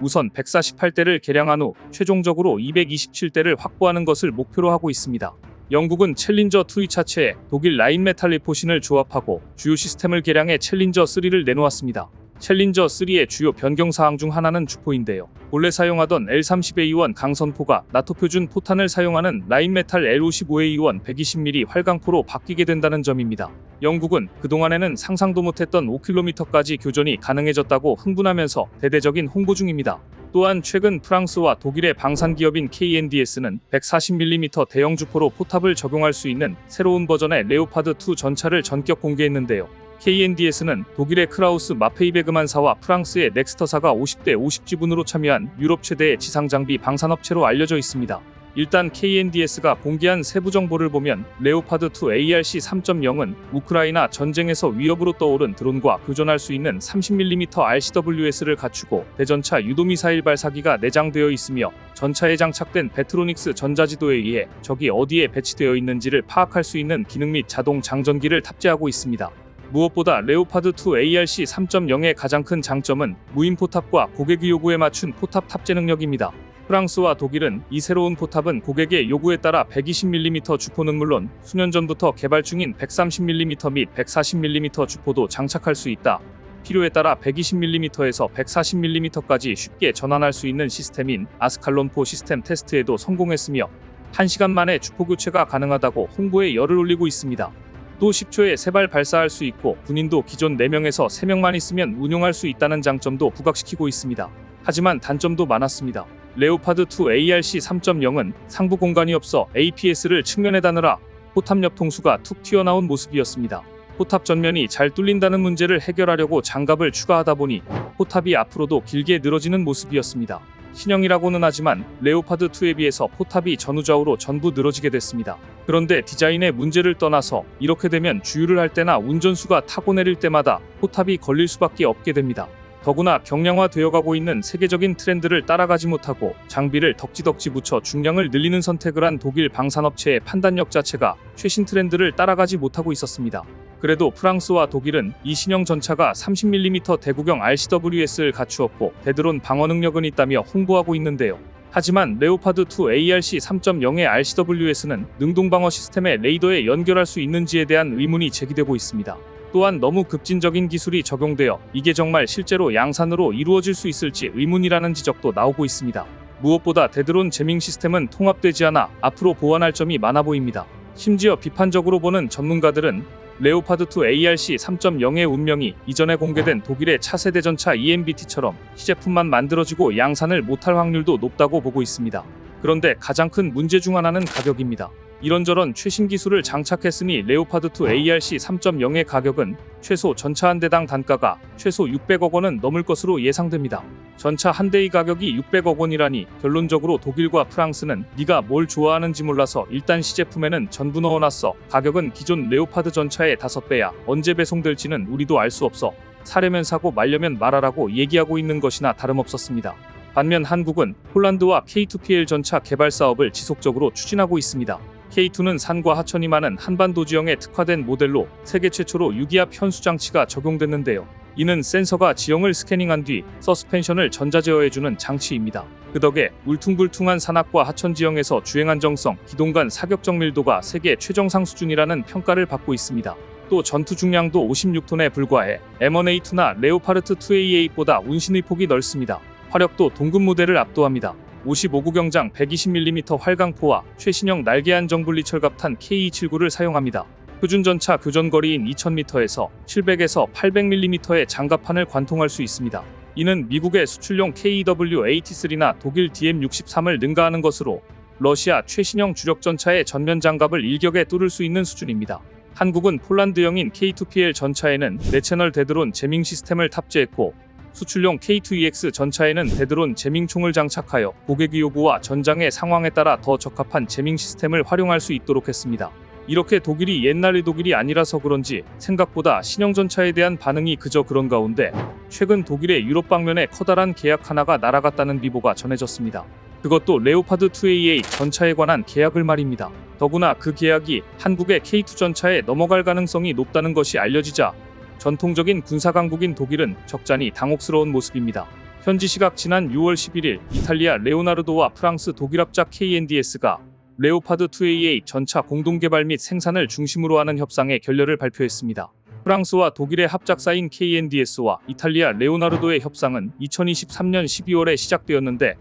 S1: 우선 148대를 개량한 후 최종적으로 227대를 확보하는 것을 목표로 하고 있습니다. 영국은 챌린저 2 차체에 독일 라인메탈 리포신을 조합하고 주요 시스템을 개량해 챌린저 3를 내놓았습니다. 챌린저 3의 주요 변경 사항 중 하나는 주포인데요. 본래 사용하던 L30A1 강선포가 나토 표준 포탄을 사용하는 라인메탈 L55A1 120mm 활강포로 바뀌게 된다는 점입니다. 영국은 그동안에는 상상도 못했던 5km까지 교전이 가능해졌다고 흥분하면서 대대적인 홍보 중입니다. 또한 최근 프랑스와 독일의 방산 기업인 KNDS는 140mm 대형 주포로 포탑을 적용할 수 있는 새로운 버전의 레오파드2 전차를 전격 공개했는데요. KNDS는 독일의 크라우스 마페이베그만사와 프랑스의 넥스터사가 50대 50지분으로 참여한 유럽 최대의 지상장비 방산업체로 알려져 있습니다. 일단 KNDS가 공개한 세부 정보를 보면 레오파드2 ARC 3.0은 우크라이나 전쟁에서 위협으로 떠오른 드론과 교전할 수 있는 30mm RCWS를 갖추고 대전차 유도미사일 발사기가 내장되어 있으며 전차에 장착된 베트로닉스 전자지도에 의해 적이 어디에 배치되어 있는지를 파악할 수 있는 기능 및 자동 장전기를 탑재하고 있습니다. 무엇보다 레오파드2 ARC 3.0의 가장 큰 장점은 무인 포탑과 고객의 요구에 맞춘 포탑 탑재 능력입니다. 프랑스와 독일은 이 새로운 포탑은 고객의 요구에 따라 120mm 주포는 물론 수년 전부터 개발 중인 130mm 및 140mm 주포도 장착할 수 있다. 필요에 따라 120mm에서 140mm까지 쉽게 전환할 수 있는 시스템인 아스칼론포 시스템 테스트에도 성공했으며 1시간 만에 주포 교체가 가능하다고 홍보에 열을 올리고 있습니다. 또 10초에 3발 발사할 수 있고 군인도 기존 4명에서 3명만 있으면 운용할 수 있다는 장점도 부각시키고 있습니다. 하지만 단점도 많았습니다. 레오파드2 ARC 3.0은 상부 공간이 없어 APS를 측면에 다느라 포탑 옆 통수가 툭 튀어나온 모습이었습니다. 포탑 전면이 잘 뚫린다는 문제를 해결하려고 장갑을 추가하다 보니 포탑이 앞으로도 길게 늘어지는 모습이었습니다. 신형이라고는 하지만 레오파드2에 비해서 포탑이 전후좌우로 전부 늘어지게 됐습니다. 그런데 디자인의 문제를 떠나서 이렇게 되면 주유를 할 때나 운전수가 타고 내릴 때마다 포탑이 걸릴 수밖에 없게 됩니다. 더구나 경량화되어 가고 있는 세계적인 트렌드를 따라가지 못하고 장비를 덕지덕지 붙여 중량을 늘리는 선택을 한 독일 방산업체의 판단력 자체가 최신 트렌드를 따라가지 못하고 있었습니다. 그래도 프랑스와 독일은 이 신형 전차가 30mm 대구경 RCWS를 갖추었고 대드론 방어 능력은 있다며 홍보하고 있는데요. 하지만 레오파드2 ARC 3.0의 RCWS는 능동방어 시스템에 레이더에 연결할 수 있는지에 대한 의문이 제기되고 있습니다. 또한 너무 급진적인 기술이 적용되어 이게 정말 실제로 양산으로 이루어질 수 있을지 의문이라는 지적도 나오고 있습니다. 무엇보다 대드론 제밍 시스템은 통합되지 않아 앞으로 보완할 점이 많아 보입니다. 심지어 비판적으로 보는 전문가들은 레오파드2 ARC 3.0의 운명이 이전에 공개된 독일의 차세대 전차 EMBT처럼 시제품만 만들어지고 양산을 못할 확률도 높다고 보고 있습니다. 그런데 가장 큰 문제 중 하나는 가격입니다. 이런저런 최신 기술을 장착했으니 레오파드2 ARC 3.0의 가격은 최소 전차 한 대당 단가가 최소 600억 원은 넘을 것으로 예상됩니다. 전차 한 대의 가격이 600억 원이라니 결론적으로 독일과 프랑스는 네가 뭘 좋아하는지 몰라서 일단 시제품에는 전부 넣어놨어. 가격은 기존 레오파드 전차의 5배야. 언제 배송될지는 우리도 알 수 없어. 사려면 사고 말려면 말하라고 얘기하고 있는 것이나 다름없었습니다. 반면 한국은 폴란드와 K2PL 전차 개발 사업을 지속적으로 추진하고 있습니다. K2는 산과 하천이 많은 한반도 지형에 특화된 모델로 세계 최초로 유기압 현수 장치가 적용됐는데요. 이는 센서가 지형을 스캐닝한 뒤 서스펜션을 전자제어해주는 장치입니다. 그 덕에 울퉁불퉁한 산악과 하천 지형에서 주행안정성, 기동간 사격적 밀도가 세계 최정상 수준이라는 평가를 받고 있습니다. 또 전투 중량도 56톤에 불과해 M1A2나 레오파르트 2AA8보다 운신의 폭이 넓습니다. 화력도 동급 모델을 압도합니다. 55구 경장 120mm 활강포와 최신형 날개 안정 분리 철갑탄 K279를 사용합니다. 표준 전차 교전거리인 2000m에서 700에서 800mm의 장갑판을 관통할 수 있습니다. 이는 미국의 수출용 KEW-AT3나 독일 DM63을 능가하는 것으로 러시아 최신형 주력 전차의 전면 장갑을 일격에 뚫을 수 있는 수준입니다. 한국은 폴란드형인 K2PL 전차에는 4채널 대드론 제밍 시스템을 탑재했고 수출용 K2EX 전차에는 대드론 제밍총을 장착하여 고객의 요구와 전장의 상황에 따라 더 적합한 제밍 시스템을 활용할 수 있도록 했습니다. 이렇게 독일이 옛날의 독일이 아니라서 그런지 생각보다 신형 전차에 대한 반응이 그저 그런 가운데 최근 독일의 유럽 방면에 커다란 계약 하나가 날아갔다는 비보가 전해졌습니다. 그것도 레오파드 2AA 전차에 관한 계약을 말입니다. 더구나 그 계약이 한국의 K2 전차에 넘어갈 가능성이 높다는 것이 알려지자 전통적인 군사강국인 독일은 적잖이 당혹스러운 모습입니다. 현지 시각 지난 6월 11일 이탈리아 레오나르도와 프랑스 독일합작 KNDS가 레오파드 2AA 전차 공동개발 및 생산을 중심으로 하는 협상의 결렬을 발표했습니다. 프랑스와 독일의 합작사인 KNDS와 이탈리아 레오나르도의 협상은 2023년 12월에 시작되었는데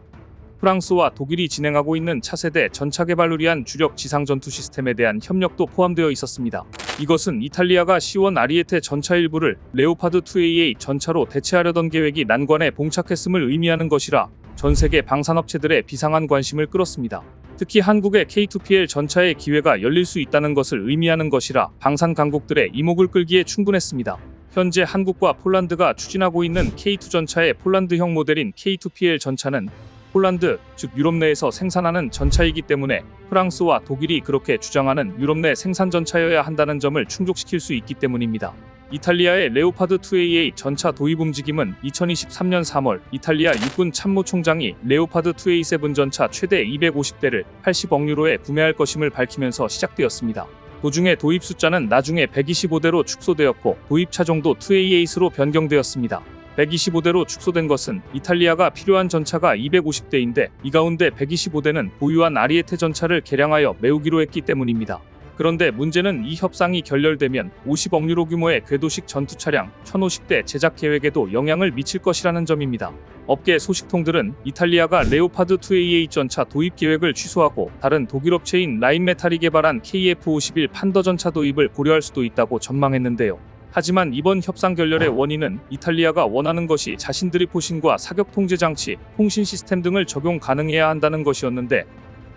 S1: 프랑스와 독일이 진행하고 있는 차세대 전차 개발을 위한 주력 지상 전투 시스템에 대한 협력도 포함되어 있었습니다. 이것은 이탈리아가 C1 아리에테 전차 일부를 레오파드 2AA 전차로 대체하려던 계획이 난관에 봉착했음을 의미하는 것이라 전 세계 방산업체들의 비상한 관심을 끌었습니다. 특히 한국의 K2PL 전차의 기회가 열릴 수 있다는 것을 의미하는 것이라 방산 강국들의 이목을 끌기에 충분했습니다. 현재 한국과 폴란드가 추진하고 있는 K2 전차의 폴란드형 모델인 K2PL 전차는 폴란드, 즉 유럽 내에서 생산하는 전차이기 때문에 프랑스와 독일이 그렇게 주장하는 유럽 내 생산 전차여야 한다는 점을 충족시킬 수 있기 때문입니다. 이탈리아의 레오파드 2AA 전차 도입 움직임은 2023년 3월 이탈리아 육군 참모총장이 레오파드 2A7 전차 최대 250대를 80억 유로에 구매할 것임을 밝히면서 시작되었습니다. 도중에 도입 숫자는 나중에 125대로 축소되었고 도입 차종도 2AA8로 변경되었습니다. 125대로 축소된 것은 이탈리아가 필요한 전차가 250대인데 이 가운데 125대는 보유한 아리에테 전차를 개량하여 메우기로 했기 때문입니다. 그런데 문제는 이 협상이 결렬되면 50억 유로 규모의 궤도식 전투 차량 1050대 제작 계획에도 영향을 미칠 것이라는 점입니다. 업계 소식통들은 이탈리아가 레오파드 2AA 전차 도입 계획을 취소하고 다른 독일 업체인 라인메탈이 개발한 KF51 판더 전차 도입을 고려할 수도 있다고 전망했는데요. 하지만 이번 협상 결렬의 원인은 이탈리아가 원하는 것이 자신들의 포신과 사격 통제 장치, 통신 시스템 등을 적용 가능해야 한다는 것이었는데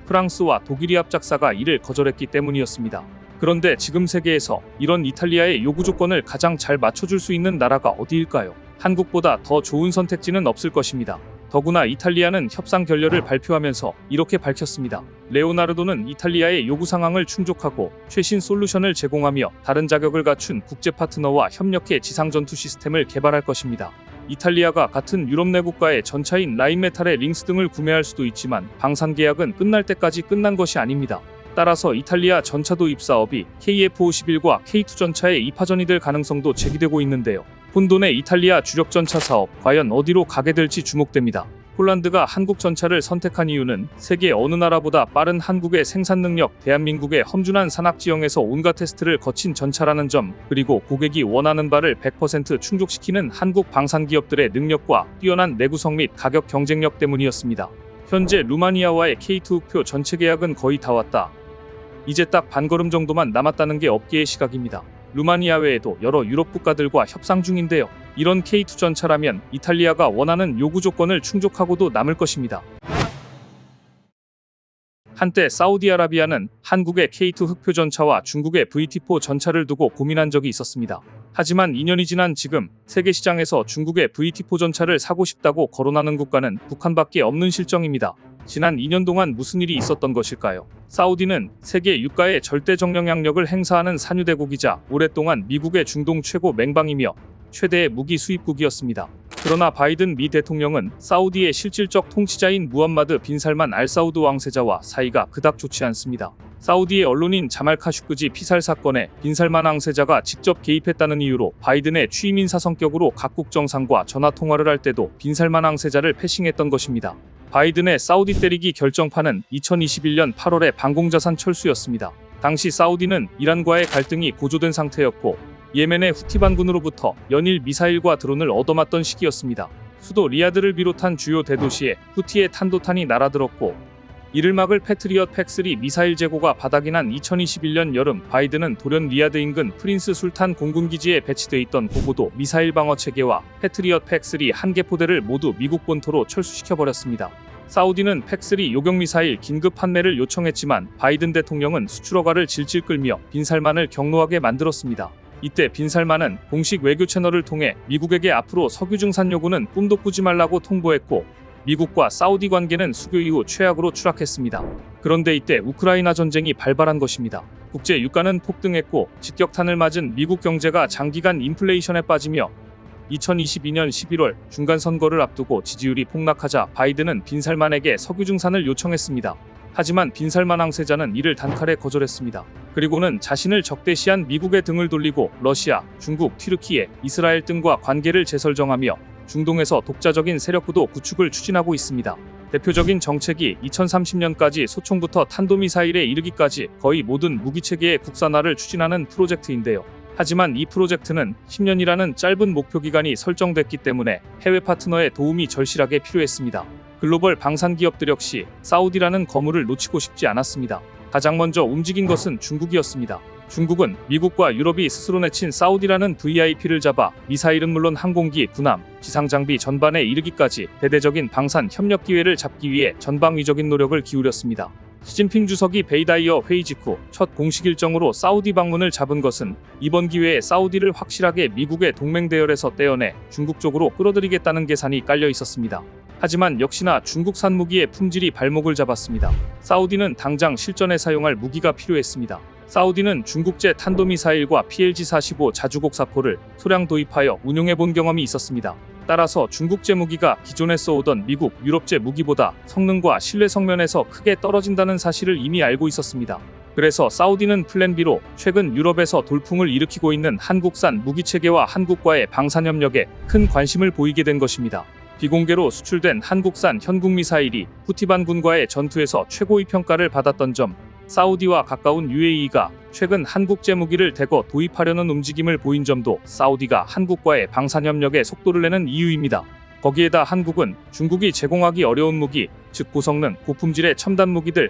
S1: 프랑스와 독일이 합작사가 이를 거절했기 때문이었습니다. 그런데 지금 세계에서 이런 이탈리아의 요구 조건을 가장 잘 맞춰줄 수 있는 나라가 어디일까요? 한국보다 더 좋은 선택지는 없을 것입니다. 더구나 이탈리아는 협상 결렬을 발표하면서 이렇게 밝혔습니다. 레오나르도는 이탈리아의 요구 상황을 충족하고 최신 솔루션을 제공하며 다른 자격을 갖춘 국제 파트너와 협력해 지상 전투 시스템을 개발할 것입니다. 이탈리아가 같은 유럽 내 국가의 전차인 라인메탈의 링스 등을 구매할 수도 있지만 방산 계약은 끝날 때까지 끝난 것이 아닙니다. 따라서 이탈리아 전차 도입 사업이 KF51과 K2 전차의 이파전이 될 가능성도 제기되고 있는데요. 혼돈의 이탈리아 주력 전차 사업 과연 어디로 가게 될지 주목됩니다. 폴란드가 한국 전차를 선택한 이유는 세계 어느 나라보다 빠른 한국의 생산 능력, 대한민국의 험준한 산악 지형에서 온갖 테스트를 거친 전차라는 점, 그리고 고객이 원하는 바를 100% 충족시키는 한국 방산 기업들의 능력과 뛰어난 내구성 및 가격 경쟁력 때문이었습니다. 현재 루마니아와의 K2 흑표 전체 계약은 거의 다 왔다. 이제 딱 반걸음 정도만 남았다는 게 업계의 시각입니다. 루마니아 외에도 여러 유럽 국가들과 협상 중인데요. 이런 K2 전차라면 이탈리아가 원하는 요구 조건을 충족하고도 남을 것입니다. 한때 사우디아라비아는 한국의 K2 흑표 전차와 중국의 VT4 전차를 두고 고민한 적이 있었습니다. 하지만 2년이 지난 지금 세계 시장에서 중국의 VT4 전차를 사고 싶다고 거론하는 국가는 북한밖에 없는 실정입니다. 지난 2년 동안 무슨 일이 있었던 것일까요? 사우디는 세계 유가에 절대 정영향력을 행사하는 산유대국이자 오랫동안 미국의 중동 최고 맹방이며 최대의 무기 수입국이었습니다. 그러나 바이든 미 대통령은 사우디의 실질적 통치자인 무함마드 빈 살만 알 사우드 왕세자와 사이가 그닥 좋지 않습니다. 사우디의 언론인 자말 카슈크지 피살 사건에 빈 살만 왕세자가 직접 개입했다는 이유로 바이든의 취임 인사 성격으로 각국 정상과 전화 통화를 할 때도 빈 살만 왕세자를 패싱했던 것입니다. 바이든의 사우디 때리기 결정판은 2021년 8월의 방공자산 철수였습니다. 당시 사우디는 이란과의 갈등이 고조된 상태였고 예멘의 후티 반군으로부터 연일 미사일과 드론을 얻어맞던 시기였습니다. 수도 리야드를 비롯한 주요 대도시에 후티의 탄도탄이 날아들었고 이를 막을 패트리엇 팩3 미사일 재고가 바닥이 난 2021년 여름 바이든은 돌연 리야드 인근 프린스 술탄 공군기지에 배치돼 있던 고고도 미사일 방어 체계와 패트리엇 팩3 한 개 포대를 모두 미국 본토로 철수시켜버렸습니다. 사우디는 팩3 요격 미사일 긴급 판매를 요청했지만 바이든 대통령은 수출 허가를 질질 끌며 빈 살만을 경로하게 만들었습니다. 이때 빈살만은 공식 외교 채널을 통해 미국에게 앞으로 석유 증산 요구는 꿈도 꾸지 말라고 통보했고, 미국과 사우디 관계는 수교 이후 최악으로 추락했습니다. 그런데 이때 우크라이나 전쟁이 발발한 것입니다. 국제 유가는 폭등했고 직격탄을 맞은 미국 경제가 장기간 인플레이션에 빠지며 2022년 11월 중간 선거를 앞두고 지지율이 폭락하자 바이든은 빈살만에게 석유 증산을 요청했습니다. 하지만 빈살만 황세자는 이를 단칼에 거절했습니다. 그리고는 자신을 적대시한 미국의 등을 돌리고 러시아, 중국, 튀르키예, 이스라엘 등과 관계를 재설정하며 중동에서 독자적인 세력구도 구축을 추진하고 있습니다. 대표적인 정책이 2030년까지 소총부터 탄도미사일에 이르기까지 거의 모든 무기체계의 국산화를 추진하는 프로젝트인데요. 하지만 이 프로젝트는 10년이라는 짧은 목표 기간이 설정됐기 때문에 해외 파트너의 도움이 절실하게 필요했습니다. 글로벌 방산 기업들 역시 사우디라는 거물을 놓치고 싶지 않았습니다. 가장 먼저 움직인 것은 중국이었습니다. 중국은 미국과 유럽이 스스로 내친 사우디라는 VIP를 잡아 미사일은 물론 항공기, 군함, 지상장비 전반에 이르기까지 대대적인 방산 협력 기회를 잡기 위해 전방위적인 노력을 기울였습니다. 시진핑 주석이 베이다이어 회의 직후 첫 공식 일정으로 사우디 방문을 잡은 것은 이번 기회에 사우디를 확실하게 미국의 동맹 대열에서 떼어내 중국 쪽으로 끌어들이겠다는 계산이 깔려 있었습니다. 하지만 역시나 중국산 무기의 품질이 발목을 잡았습니다. 사우디는 당장 실전에 사용할 무기가 필요했습니다. 사우디는 중국제 탄도미사일과 PLG-45 자주곡 사포를 소량 도입하여 운용해본 경험이 있었습니다. 따라서 중국제 무기가 기존에 써오던 미국, 유럽제 무기보다 성능과 신뢰성 면에서 크게 떨어진다는 사실을 이미 알고 있었습니다. 그래서 사우디는 플랜 B로 최근 유럽에서 돌풍을 일으키고 있는 한국산 무기체계와 한국과의 방산협력에 큰 관심을 보이게 된 것입니다. 비공개로 수출된 한국산 현궁미사일이 후티반 군과의 전투에서 최고의 평가를 받았던 점, 사우디와 가까운 UAE가 최근 한국제 무기를 대거 도입하려는 움직임을 보인 점도 사우디가 한국과의 방산협력에 속도를 내는 이유입니다. 거기에다 한국은 중국이 제공하기 어려운 무기, 즉 고성능, 고품질의 첨단 무기들,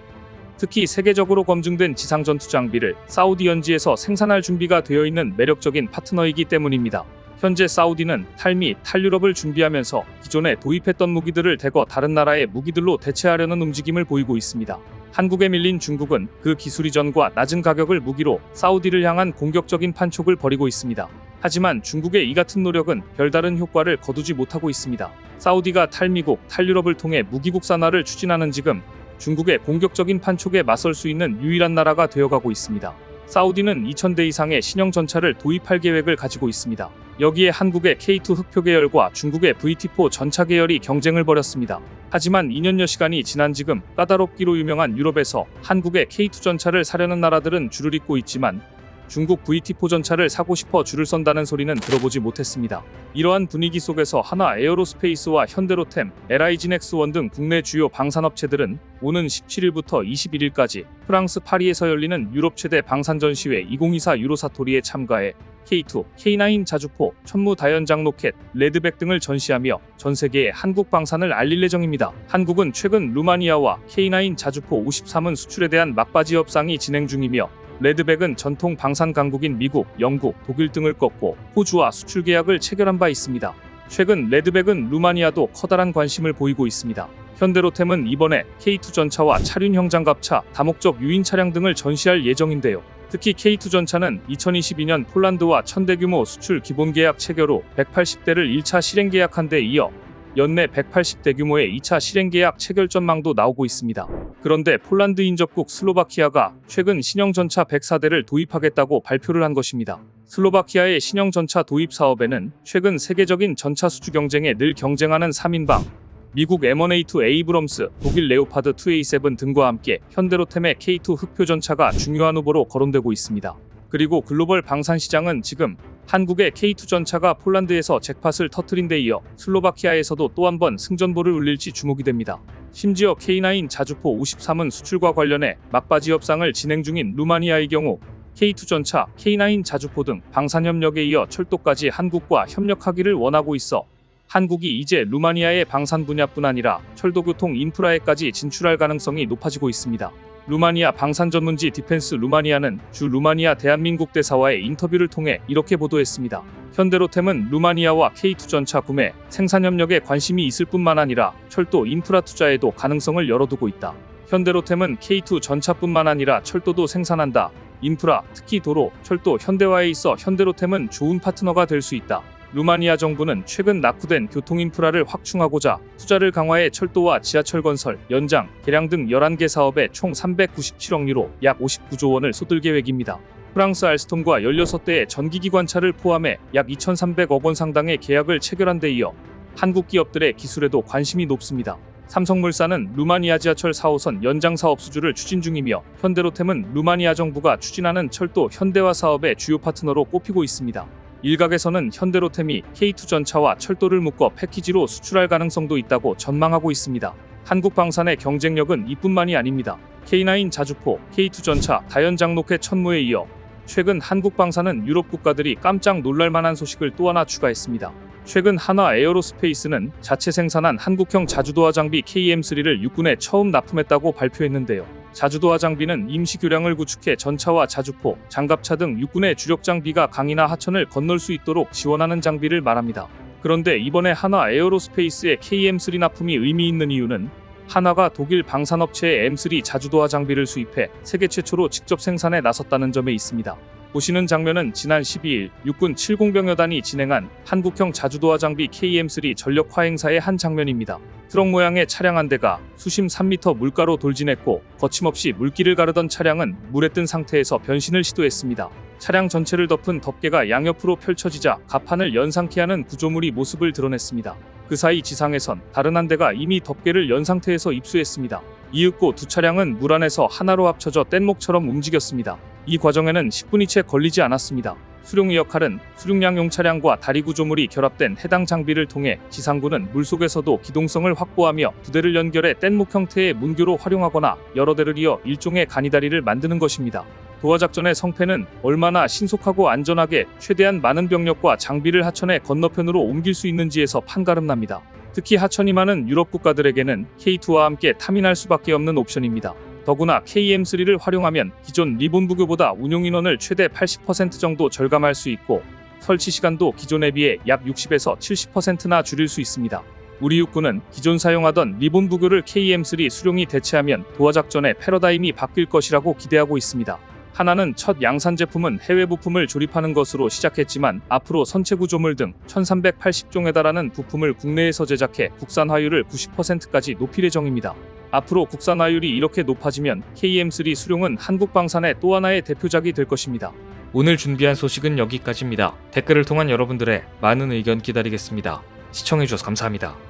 S1: 특히 세계적으로 검증된 지상전투 장비를 사우디 현지에서 생산할 준비가 되어 있는 매력적인 파트너이기 때문입니다. 현재 사우디는 탈미, 탈유럽을 준비하면서 기존에 도입했던 무기들을 대거 다른 나라의 무기들로 대체하려는 움직임을 보이고 있습니다. 한국에 밀린 중국은 그 기술 이전과 낮은 가격을 무기로 사우디를 향한 공격적인 판촉을 벌이고 있습니다. 하지만 중국의 이 같은 노력은 별다른 효과를 거두지 못하고 있습니다. 사우디가 탈미국, 탈유럽을 통해 무기 국산화를 추진하는 지금 중국의 공격적인 판촉에 맞설 수 있는 유일한 나라가 되어가고 있습니다. 사우디는 2000대 이상의 신형 전차를 도입할 계획을 가지고 있습니다. 여기에 한국의 K2 흑표 계열과 중국의 VT4 전차 계열이 경쟁을 벌였습니다. 하지만 2년여 시간이 지난 지금 까다롭기로 유명한 유럽에서 한국의 K2 전차를 사려는 나라들은 줄을 잇고 있지만 중국 VT4 전차를 사고 싶어 줄을 선다는 소리는 들어보지 못했습니다. 이러한 분위기 속에서 한화 에어로스페이스와 현대로템, LI진엑스원 등 국내 주요 방산업체들은 오는 17일부터 21일까지 프랑스 파리에서 열리는 유럽 최대 방산 전시회 2024 유로사토리에 참가해 K2, K9 자주포, 천무 다연장 로켓, 레드백 등을 전시하며 전 세계에 한국 방산을 알릴 예정입니다. 한국은 최근 루마니아와 K9 자주포 53은 수출에 대한 막바지 협상이 진행 중이며 레드백은 전통 방산 강국인 미국, 영국, 독일 등을 꺾고 호주와 수출 계약을 체결한 바 있습니다. 최근 레드백은 루마니아도 커다란 관심을 보이고 있습니다. 현대로템은 이번에 K2 전차와 차륜형 장갑차, 다목적 유인 차량 등을 전시할 예정인데요. 특히 K2 전차는 2022년 폴란드와 1000대 규모 수출 기본 계약 체결 후 180대를 1차 실행 계약한 데 이어 연내 180대 규모의 2차 실행 계약 체결 전망도 나오고 있습니다. 그런데 폴란드 인접국 슬로바키아가 최근 신형 전차 104대를 도입하겠다고 발표를 한 것입니다. 슬로바키아의 신형 전차 도입 사업에는 최근 세계적인 전차 수주 경쟁에 늘 경쟁하는 3인방, 미국 M1A2 에이브럼스, 독일 레오파드 2A7 등과 함께 현대로템의 K2 흑표 전차가 중요한 후보로 거론되고 있습니다. 그리고 글로벌 방산 시장은 지금 한국의 K2 전차가 폴란드에서 잭팟을 터뜨린 데 이어 슬로바키아에서도 또 한 번 승전보를 울릴지 주목이 됩니다. 심지어 K9 자주포 53은 수출과 관련해 막바지 협상을 진행 중인 루마니아의 경우 K2 전차, K9 자주포 등 방산협력에 이어 철도까지 한국과 협력하기를 원하고 있어 한국이 이제 루마니아의 방산 분야뿐 아니라 철도교통 인프라에까지 진출할 가능성이 높아지고 있습니다. 루마니아 방산 전문지 디펜스 루마니아는 주 루마니아 대한민국 대사와의 인터뷰를 통해 이렇게 보도했습니다. 현대로템은 루마니아와 K2 전차 구매, 생산 협력에 관심이 있을 뿐만 아니라 철도 인프라 투자에도 가능성을 열어두고 있다. 현대로템은 K2 전차뿐만 아니라 철도도 생산한다. 인프라, 특히 도로, 철도, 현대화에 있어 현대로템은 좋은 파트너가 될 수 있다. 루마니아 정부는 최근 낙후된 교통 인프라를 확충하고자 투자를 강화해 철도와 지하철 건설, 연장, 개량 등 11개 사업에 총 397억 유로, 약 59조 원을 쏟을 계획입니다. 프랑스 알스톰과 16대의 전기기관차를 포함해 약 2,300억 원 상당의 계약을 체결한 데 이어 한국 기업들의 기술에도 관심이 높습니다. 삼성물산은 루마니아 지하철 4호선 연장 사업 수주를 추진 중이며 현대로템은 루마니아 정부가 추진하는 철도 현대화 사업의 주요 파트너로 꼽히고 있습니다. 일각에서는 현대로템이 K2 전차와 철도를 묶어 패키지로 수출할 가능성도 있다고 전망하고 있습니다. 한국방산의 경쟁력은 이뿐만이 아닙니다. K9 자주포, K2 전차, 다연장로켓 천무에 이어 최근 한국방산은 유럽 국가들이 깜짝 놀랄만한 소식을 또 하나 추가했습니다. 최근 한화 에어로스페이스는 자체 생산한 한국형 자주도하 장비 KM3를 육군에 처음 납품했다고 발표했는데요. 자주도하 장비는 임시 교량을 구축해 전차와 자주포, 장갑차 등 육군의 주력 장비가 강이나 하천을 건널 수 있도록 지원하는 장비를 말합니다. 그런데 이번에 한화 에어로스페이스의 KM3 납품이 의미 있는 이유는 한화가 독일 방산업체의 M3 자주도하 장비를 수입해 세계 최초로 직접 생산에 나섰다는 점에 있습니다. 보시는 장면은 지난 12일 육군 70병여단이 진행한 한국형 자주도하 장비 KM3 전력 화행사의 한 장면입니다. 트럭 모양의 차량 한 대가 수심 3m 물가로 돌진했고 거침없이 물길을 가르던 차량은 물에 뜬 상태에서 변신을 시도했습니다. 차량 전체를 덮은 덮개가 양옆으로 펼쳐지자 갑판을 연상케 하는 구조물이 모습을 드러냈습니다. 그 사이 지상에선 다른 한 대가 이미 덮개를 연 상태에서 입수했습니다. 이윽고 두 차량은 물 안에서 하나로 합쳐져 뗏목처럼 움직였습니다. 이 과정에는 10분이 채 걸리지 않았습니다. 수룡의 역할은 수륙량용 차량과 다리 구조물이 결합된 해당 장비를 통해 지상군은 물속에서도 기동성을 확보하며 두 대를 연결해 뗏목 형태의 문교로 활용하거나 여러 대를 이어 일종의 가니다리를 만드는 것입니다. 도하작전의 성패는 얼마나 신속하고 안전하게 최대한 많은 병력과 장비를 하천의 건너편으로 옮길 수 있는지에서 판가름납니다. 특히 하천이 많은 유럽 국가들에게는 K2와 함께 탐인할 수밖에 없는 옵션입니다. 더구나 KM3를 활용하면 기존 리본부교보다 운용인원을 최대 80% 정도 절감할 수 있고 설치 시간도 기존에 비해 약 60에서 70%나 줄일 수 있습니다. 우리 육군은 기존 사용하던 리본부교를 KM3 수룡이 대체하면 도하작전의 패러다임이 바뀔 것이라고 기대하고 있습니다. 하나는 첫 양산 제품은 해외 부품을 조립하는 것으로 시작했지만 앞으로 선체 구조물 등 1380종에 달하는 부품을 국내에서 제작해 국산화율을 90%까지 높일 예정입니다. 앞으로 국산화율이 이렇게 높아지면 KM3 수룡은 한국방산의 또 하나의 대표작이 될 것입니다.
S2: 오늘 준비한 소식은 여기까지입니다. 댓글을 통한 여러분들의 많은 의견 기다리겠습니다. 시청해주셔서 감사합니다.